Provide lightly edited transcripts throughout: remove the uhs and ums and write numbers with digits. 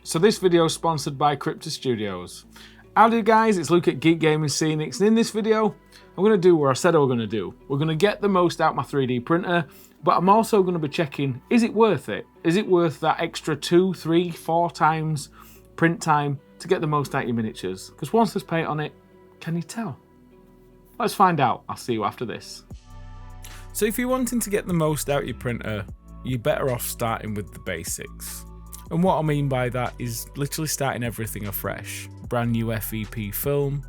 So this video is sponsored by Crypto Studios. Howdy guys, it's Luke at Geekgaming Scenics, and in this video I'm going to do what I said I was going to do. We're going to get the most out of my 3D printer, but I'm also going to be checking, is it worth it? Is it worth that extra 2, 3, 4 times print time to get the most out of your miniatures? Because once there's paint on it, can you tell? Let's find out. I'll see you after this. So if you're wanting to get the most out of your printer, you're better off starting with the basics. And what I mean by that is literally starting everything afresh. Brand new FEP film,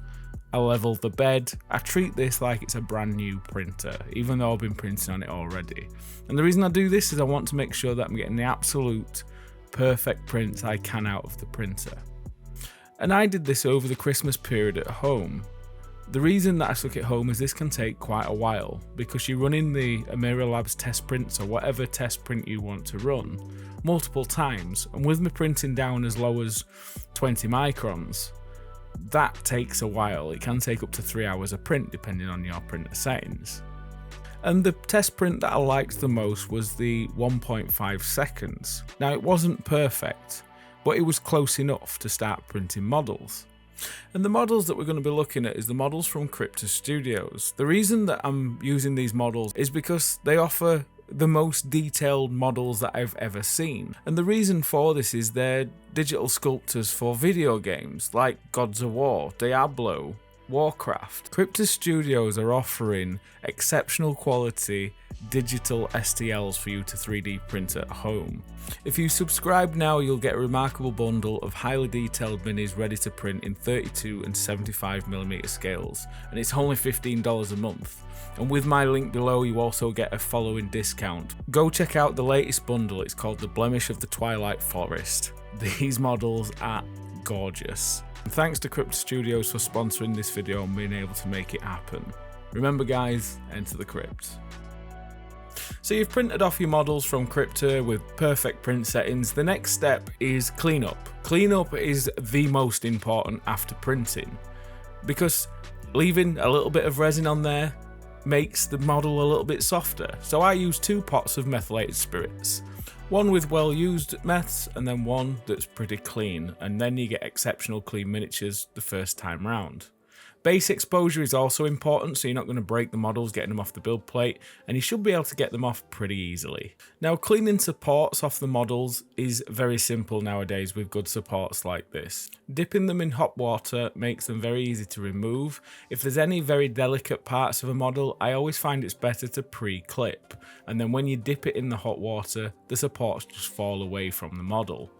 I level the bed, I treat this like it's a brand new printer, even though I've been printing on it already. And the reason I do this is I want to make sure that I'm getting the absolute perfect prints I can out of the printer. And I did this over the Christmas period at home. The reason that I took it home is this can take quite a while, because you're running the Amira Labs test prints or whatever test print you want to run multiple times, and with me printing down as low as 20 microns, that takes a while. It can take up to 3 hours of print depending on your printer settings. And the test print that I liked the most was the 1.5 seconds. Now it wasn't perfect, but it was close enough to start printing models. And the models that we're going to be looking at is the models from Crypto Studios. The reason that I'm using these models is because they offer the most detailed models that I've ever seen. And the reason for this is they're digital sculptors for video games like Gods of War, Diablo, Warcraft. Crypto Studios are offering exceptional quality digital STLs for you to 3D print at home. If you subscribe now, you'll get a remarkable bundle of highly detailed minis ready to print in 32 and 75mm scales, and it's only $15 a month. And with my link below, you also get a following discount. Go check out the latest bundle, it's called The Blemish of the Twilight Forest. These models are gorgeous. And thanks to Crypto Studios for sponsoring this video and being able to make it happen. Remember guys, enter the crypt. So you've printed off your models from Crypto with perfect print settings. The next step is cleanup. Cleanup is the most important after printing, because leaving a little bit of resin on there makes the model a little bit softer. So I use 2 pots of methylated spirits. One with well used meths and then one that's pretty clean, and then you get exceptional clean miniatures the first time round. Base exposure is also important, so you're not going to break the models getting them off the build plate, and you should be able to get them off pretty easily. Now, cleaning supports off the models is very simple nowadays with good supports like this. Dipping them in hot water makes them very easy to remove. If there's any very delicate parts of a model, I always find it's better to pre-clip, and then when you dip it in the hot water, the supports just fall away from the model.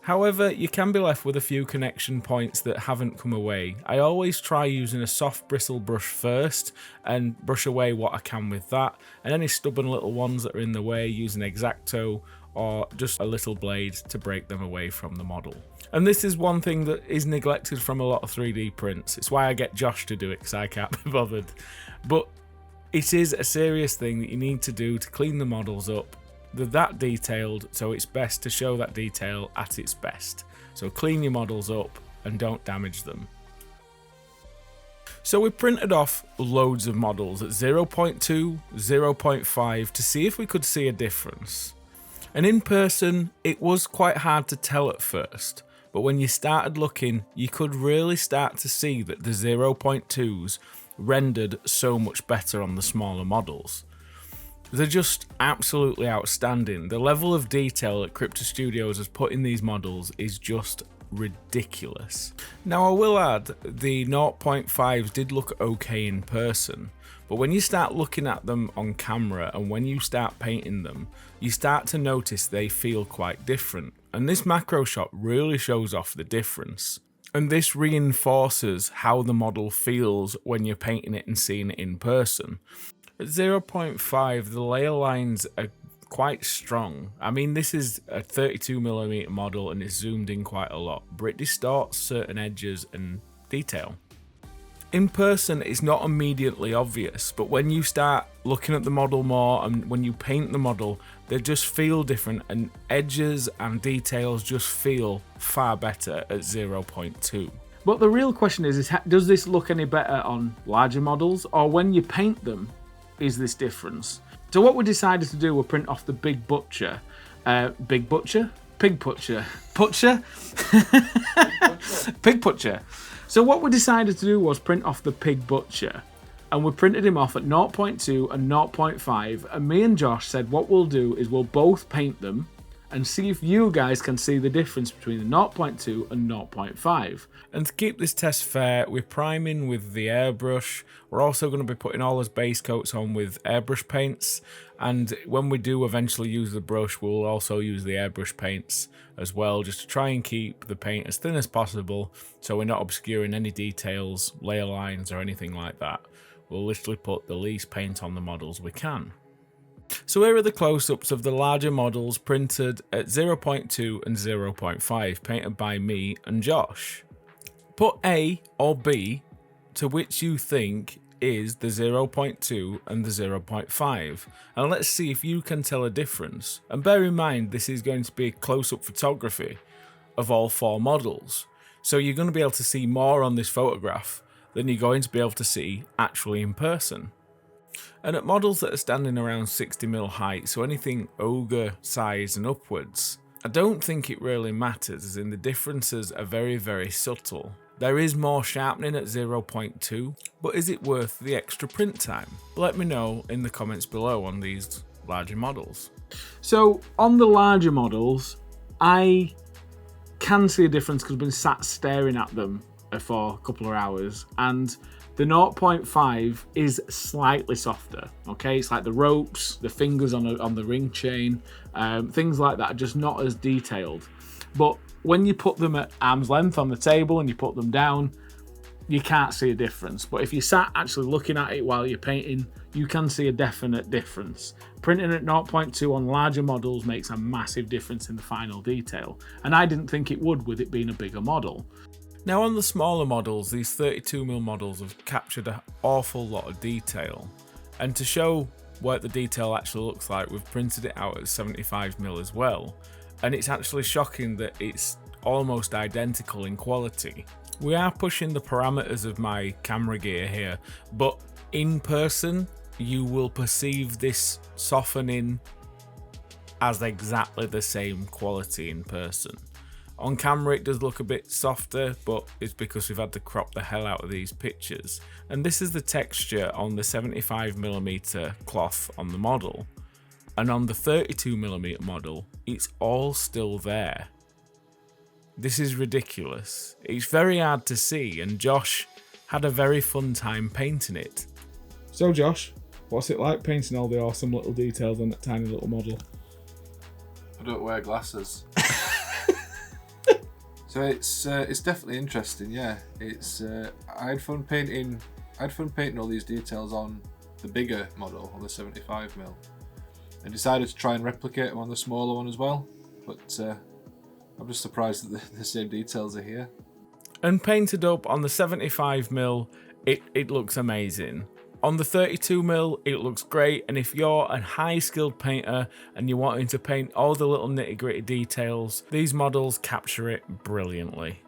However, you can be left with a few connection points that haven't come away. I always try using a soft bristle brush first and brush away what I can with that, and any stubborn little ones that are in the way, use an X-Acto or just a little blade to break them away from the model. And this is one thing that is neglected from a lot of 3D prints. It's why I get Josh to do it, because I can't be bothered. But it is a serious thing that you need to do to clean the models up. They're that detailed, so it's best to show that detail at its best. So clean your models up and don't damage them. So we printed off loads of models at 0.2, 0.5 to see if we could see a difference. And in person, it was quite hard to tell at first, but when you started looking, you could really start to see that the 0.2s rendered so much better on the smaller models. They're just absolutely outstanding. The level of detail that Crypto Studios has put in these models is just ridiculous. Now I will add, the 0.5s did look okay in person, but when you start looking at them on camera and when you start painting them, you start to notice they feel quite different. And this macro shot really shows off the difference. And this reinforces how the model feels when you're painting it and seeing it in person. At 0.5, the layer lines are quite strong. I mean, this is a 32mm model and it's zoomed in quite a lot, but it distorts certain edges and detail. In person, it's not immediately obvious, but when you start looking at the model more and when you paint the model, they just feel different, and edges and details just feel far better at 0.2. But the real question is does this look any better on larger models, or when you paint them, is this difference? So what we decided to do was print off the Big Butcher. Big Butcher? pig butcher. Pig butcher. So what we decided to do was print off the pig butcher. And we printed him off at 0.2 and 0.5. And me and Josh said what we'll do is we'll both paint them and see if you guys can see the difference between the 0.2 and 0.5. And to keep this test fair, we're priming with the airbrush. We're also going to be putting all those base coats on with airbrush paints. And when we do eventually use the brush, we'll also use the airbrush paints as well, just to try and keep the paint as thin as possible so we're not obscuring any details, layer lines or anything like that. We'll literally put the least paint on the models we can. So here are the close-ups of the larger models printed at 0.2 and 0.5, painted by me and Josh. Put A or B to which you think is the 0.2 and the 0.5, and let's see if you can tell a difference. And bear in mind, this is going to be close-up photography of all 4 models, so you're going to be able to see more on this photograph than you're going to be able to see actually in person. And at models that are standing around 60mm height, so anything ogre size and upwards, I don't think it really matters, as in the differences are very, very subtle. There is more sharpening at 0.2, but is it worth the extra print time? Let me know in the comments below on these larger models. So on the larger models, I can see a difference because I've been sat staring at them for a couple of hours, and the 0.5 is slightly softer. Okay, it's like the ropes, the fingers on the ring chain, things like that are just not as detailed. But when you put them at arm's length on the table and you put them down, you can't see a difference. But if you sat actually looking at it while you're painting, you can see a definite difference. Printing at 0.2 on larger models makes a massive difference in the final detail, and I didn't think it would with it being a bigger model. Now on the smaller models, these 32mm models have captured an awful lot of detail, and to show what the detail actually looks like, we've printed it out at 75mm as well, and it's actually shocking that it's almost identical in quality. We are pushing the parameters of my camera gear here, but in person you will perceive this softening as exactly the same quality in person. On camera it does look a bit softer, but it's because we've had to crop the hell out of these pictures. And this is the texture on the 75mm cloth on the model. And on the 32mm model, it's all still there. This is ridiculous. It's very hard to see, and Josh had a very fun time painting it. So Josh, what's it like painting all the awesome little details on that tiny little model? I don't wear glasses. So it's definitely interesting, yeah. I had fun painting all these details on the bigger model, on the 75mm. I decided to try and replicate them on the smaller one as well, but I'm just surprised that the same details are here. And painted up on the 75mm, it looks amazing. On the 32mm, it looks great, and if you're a high skilled painter and you're wanting to paint all the little nitty gritty details, these models capture it brilliantly.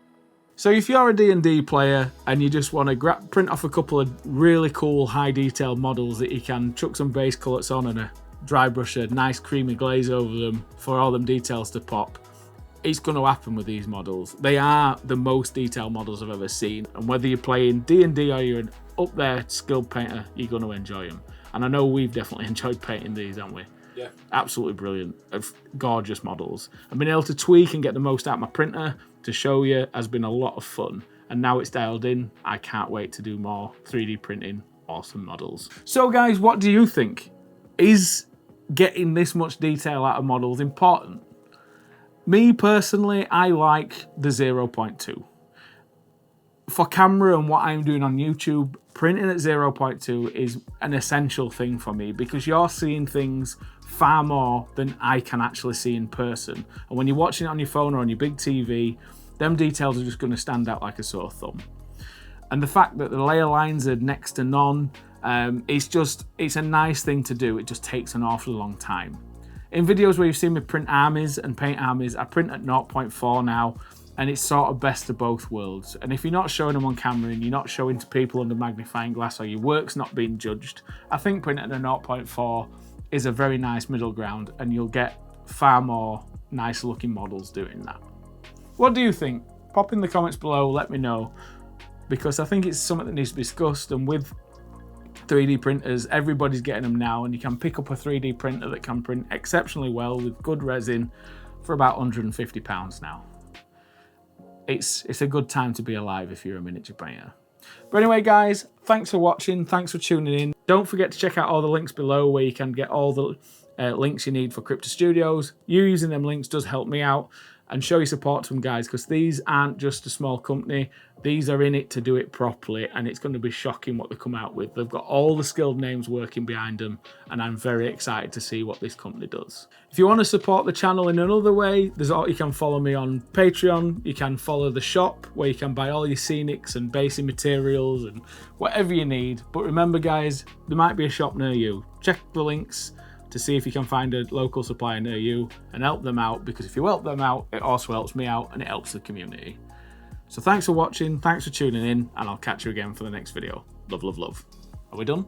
So if you're a D&D player and you just want to print off a couple of really cool high detailed models that you can chuck some base colours on and a dry brush a nice creamy glaze over them for all them details to pop, it's going to happen with these models. They are the most detailed models I've ever seen, and whether you're playing D&D or you're an up there skilled painter, you're going to enjoy them. And I know we've definitely enjoyed painting these, haven't we? Yeah. Absolutely brilliant. Gorgeous models. I've been able to tweak and get the most out of my printer to show you has been a lot of fun. And now it's dialed in, I can't wait to do more 3D printing awesome models. So guys, what do you think? Is getting this much detail out of models important? Me personally, I like the 0.2. For camera and what I'm doing on YouTube, printing at 0.2 is an essential thing for me because you're seeing things far more than I can actually see in person. And when you're watching it on your phone or on your big TV, them details are just going to stand out like a sore thumb. And the fact that the layer lines are next to none, it's a nice thing to do. It just takes an awfully long time. In videos where you've seen me print armies and paint armies, I print at 0.4 now, and it's sort of best of both worlds. And if you're not showing them on camera and you're not showing to people under magnifying glass or your work's not being judged, I think printing at a 0.4 is a very nice middle ground, and you'll get far more nice looking models doing that. What do you think? Pop in the comments below, let me know, because I think it's something that needs to be discussed. And with 3D printers, everybody's getting them now, and you can pick up a 3D printer that can print exceptionally well with good resin for about £150 now. It's a good time to be alive if you're a miniature painter. But anyway guys, thanks for watching, thanks for tuning in. Don't forget to check out all the links below where you can get all the links you need for Crypto Studios. You using them links does help me out and show your support to them guys, because these aren't just a small company, these are in it to do it properly, and it's going to be shocking what they come out with. They've got all the skilled names working behind them, and I'm very excited to see what this company does. If you want to support the channel in another way, you can follow me on Patreon, you can follow the shop where you can buy all your Scenics and basic materials and whatever you need. But remember guys, there might be a shop near you. Check the links to see if you can find a local supplier near you and help them out, because if you help them out, it also helps me out and it helps the community. So thanks for watching, thanks for tuning in, and I'll catch you again for the next video. Love, love, love. Are we done?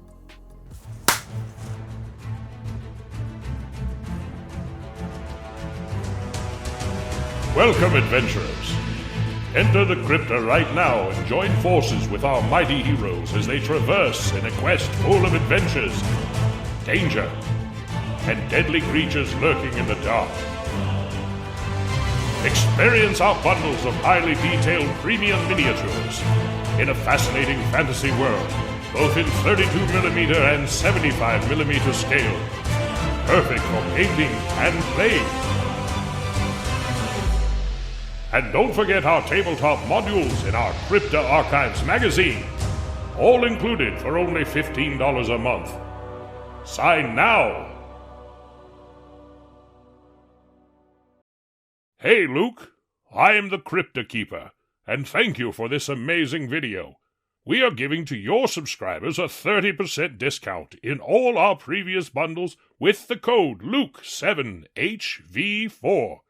Welcome, adventurers. Enter the crypta right now and join forces with our mighty heroes as they traverse in a quest full of adventures, danger, and deadly creatures lurking in the dark. Experience our bundles of highly detailed premium miniatures in a fascinating fantasy world, both in 32mm and 75mm scale, perfect for painting and playing. And don't forget our tabletop modules in our Crypta Archives magazine, all included for only $15 a month. Sign now! Hey Luke, I am the Crypta Keeper, and thank you for this amazing video. We are giving to your subscribers a 30% discount in all our previous bundles with the code LUKE7HV4.